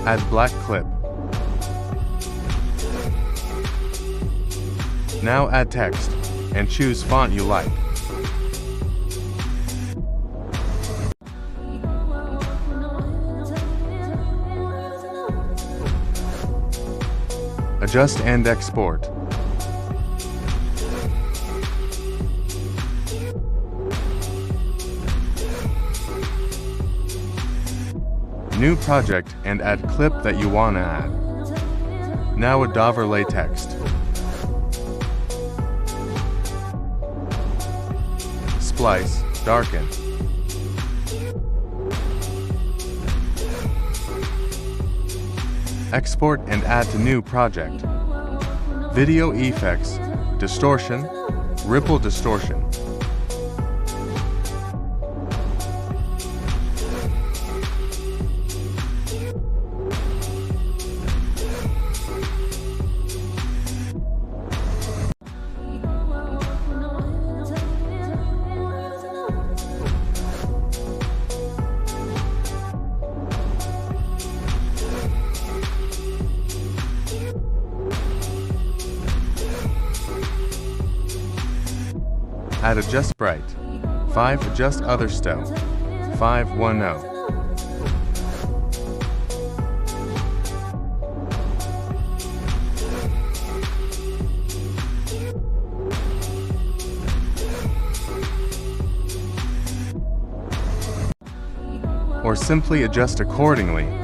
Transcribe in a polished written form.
Add black clip. Now add text, and choose font you like. Adjust and export. New project and add clip that you want to add. Now add overlay text. Splice, darken. Export and add to new project. Video effects, distortion, ripple distortion. Add adjust bright. 5 adjust other stow. 510. Or simply adjust accordingly